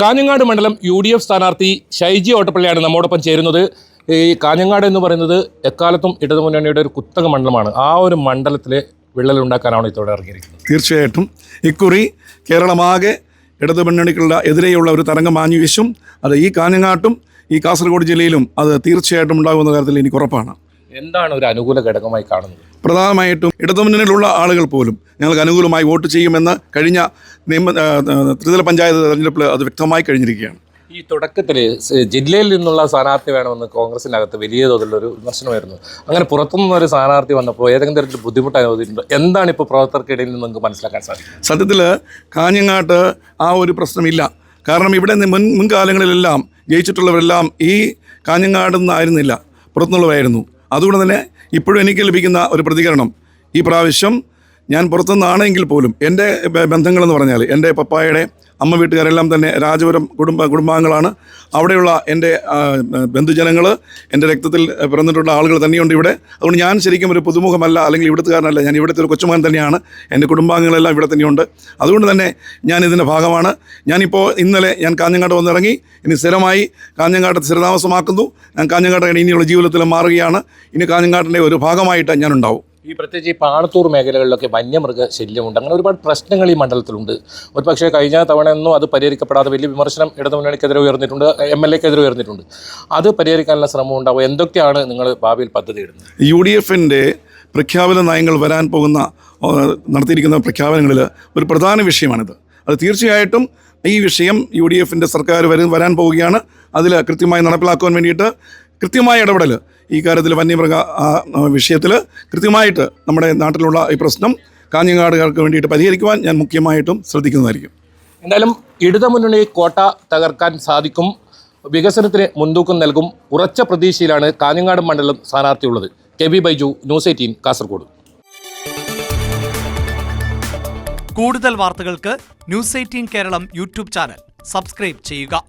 കാഞ്ഞങ്ങാട് മണ്ഡലം UDF സ്ഥാനാർത്ഥി ഷൈജി ഓട്ടപ്പള്ളിയാണ് നമ്മോടൊപ്പം ചേരുന്നത്. ഈ കാഞ്ഞങ്ങാട് എന്ന് പറയുന്നത് എക്കാലത്തും ഇടതുമുന്നണിയുടെ ഒരു കുത്തക മണ്ഡലമാണ്. ആ ഒരു മണ്ഡലത്തിലെ വിള്ളലുണ്ടാക്കാനാണ് ഇതോടെ ഇറങ്ങിയിരിക്കുന്നത്. തീർച്ചയായിട്ടും ഇക്കുറി കേരളമാകെ ഇടതുമുന്നണിക്കുള്ള എതിരെയുള്ള ഒരു തരംഗം മാഞ്ഞു വീശും. അത് ഈ കാഞ്ഞങ്ങാട്ടും ഈ കാസർഗോഡ് ജില്ലയിലും അത് തീർച്ചയായിട്ടും ഉണ്ടാകുന്ന കാര്യത്തിൽ എനിക്ക് ഉറപ്പാണ്. എന്താണ് ഒരു അനുകൂല ഘടകമായി കാണുന്നത്? പ്രധാനമായിട്ടും ഇടതുമുന്നണിയിലുള്ള ആളുകൾ പോലും ഞങ്ങൾക്ക് അനുകൂലമായി വോട്ട് ചെയ്യുമെന്ന് കഴിഞ്ഞ ത്രിതല പഞ്ചായത്ത് തെരഞ്ഞെടുപ്പിൽ അത് വ്യക്തമായി കഴിഞ്ഞിരിക്കുകയാണ്. ഈ തുടക്കത്തിൽ ജില്ലയിൽ നിന്നുള്ള സ്ഥാനാർത്ഥി വേണമെന്ന് കോൺഗ്രസിനകത്ത് വലിയ തോതിലുള്ളൊരു വിമർശനമായിരുന്നു. അങ്ങനെ പുറത്തുനിന്ന് ഒരു സ്ഥാനാർത്ഥി വന്നപ്പോൾ ഏതെങ്കിലും തരത്തിൽ ബുദ്ധിമുട്ട് അനുഭവിച്ചിട്ടുണ്ടോ? എന്താണ് ഇപ്പോൾ പ്രവർത്തകർക്കിടയിൽ നിന്ന് നിങ്ങൾക്ക് മനസ്സിലാക്കാൻ സാധിക്കും? സത്യത്തിൽ കാഞ്ഞങ്ങാട്ട് ആ ഒരു പ്രശ്നമില്ല. കാരണം ഇവിടെ മുൻകാലങ്ങളിലെല്ലാം ജയിച്ചിട്ടുള്ളവരെല്ലാം ഈ കാഞ്ഞങ്ങാട് നിന്നായിരുന്നില്ല, പുറത്തുനിന്നുള്ളവരായിരുന്നു. അതുകൊണ്ട് തന്നെ ഇപ്പോഴും എനിക്ക് ലഭിക്കുന്ന ഒരു പ്രതികരണം, ഈ പ്രാവശ്യം ഞാൻ പുറത്തുനിന്നാണെങ്കിൽ പോലും എൻ്റെ ബന്ധങ്ങളെന്ന് പറഞ്ഞാൽ എൻ്റെ പപ്പായുടെ അമ്മ വീട്ടുകാരെല്ലാം തന്നെ രാജപുരം കുടുംബാംഗങ്ങളാണ്. അവിടെയുള്ള എൻ്റെ ബന്ധുജനങ്ങൾ, എൻ്റെ രക്തത്തിൽ പിറന്നിട്ടുള്ള ആളുകൾ തന്നെയുണ്ട് ഇവിടെ. അതുകൊണ്ട് ഞാൻ ശരിക്കും ഒരു പുതുമുഖമല്ല, അല്ലെങ്കിൽ ഇവിടുത്തുകാരനല്ല. ഞാൻ ഇവിടുത്തെ ഒരു കൊച്ചുമകൻ തന്നെയാണ്. എൻ്റെ കുടുംബാംഗങ്ങളെല്ലാം ഇവിടെ തന്നെയുണ്ട്. അതുകൊണ്ട് തന്നെ ഞാൻ ഇതിൻ്റെ ഭാഗമാണ്. ഞാനിപ്പോൾ ഇന്നലെ ഞാൻ കാഞ്ഞങ്ങാട് വന്നിറങ്ങി. ഇനി സ്ഥിരമായി കാഞ്ഞങ്ങാട്ട് സ്ഥിരതാമസമാക്കുന്നു. ഞാൻ കാഞ്ഞങ്ങാട്ട് ഇനിയുള്ള ജീവിതത്തിൽ മാറുകയാണ്. ഇനി കാഞ്ഞങ്ങാട്ടിൻ്റെ ഒരു ഭാഗമായിട്ട് ഞാനുണ്ടാവും. ഈ പ്രത്യേകിച്ച് ഈ പാണത്തൂർ മേഖലകളിലൊക്കെ വന്യമൃഗ ശല്യമുണ്ട്. അങ്ങനെ ഒരുപാട് പ്രശ്നങ്ങൾ ഈ മണ്ഡലത്തിലുണ്ട്. ഒരു പക്ഷേ കഴിഞ്ഞ തവണയൊന്നും അത് പരിഹരിക്കപ്പെടാതെ വലിയ വിമർശനം ഇടതുമുന്നണിക്കെതിരെ ഉയർന്നിട്ടുണ്ട്, MLA-ക്കെതിരെ ഉയർന്നിട്ടുണ്ട്. അത് പരിഹരിക്കാനുള്ള ശ്രമം ഉണ്ടാവും. എന്തൊക്കെയാണ് നിങ്ങൾ ഭാവിയിൽ പദ്ധതി ഇടുന്നത്? UDF-ന്റെ പ്രഖ്യാപന നയങ്ങൾ വരാൻ പോകുന്ന നടത്തിയിരിക്കുന്ന പ്രഖ്യാപനങ്ങളിൽ ഒരു പ്രധാന വിഷയമാണിത്. അത് തീർച്ചയായിട്ടും ഈ വിഷയം UDF-ന്റെ സർക്കാർ വരാൻ പോവുകയാണ്. അതിൽ കൃത്യമായി നടപ്പിലാക്കുവാൻ വേണ്ടിയിട്ട് കൃത്യമായ ഇടപെടൽ ഈ കാര്യത്തിൽ വന്യമൃഗ വിഷയത്തിൽ കൃത്യമായിട്ട് നമ്മുടെ നാട്ടിലുള്ള ഈ പ്രശ്നം കാഞ്ഞങ്ങാടുകാർക്ക് വേണ്ടിയിട്ട് പരിഹരിക്കുവാൻ ഞാൻ മുഖ്യമായിട്ടും ശ്രദ്ധിക്കുന്നതായിരിക്കും. എന്തായാലും ഇടതുമുന്നണി കോട്ട തകർക്കാൻ സാധിക്കും, വികസനത്തിന് മുൻതൂക്കം നൽകും. ഉറച്ച പ്രതീക്ഷയിലാണ് കാഞ്ഞങ്ങാട് മണ്ഡലം സ്ഥാനാർത്ഥിയുള്ളത്. KB Baiju, News 18 Kasaragod. കൂടുതൽ വാർത്തകൾക്ക് News 18 Keralam YouTube channel subscribe ചെയ്യുക.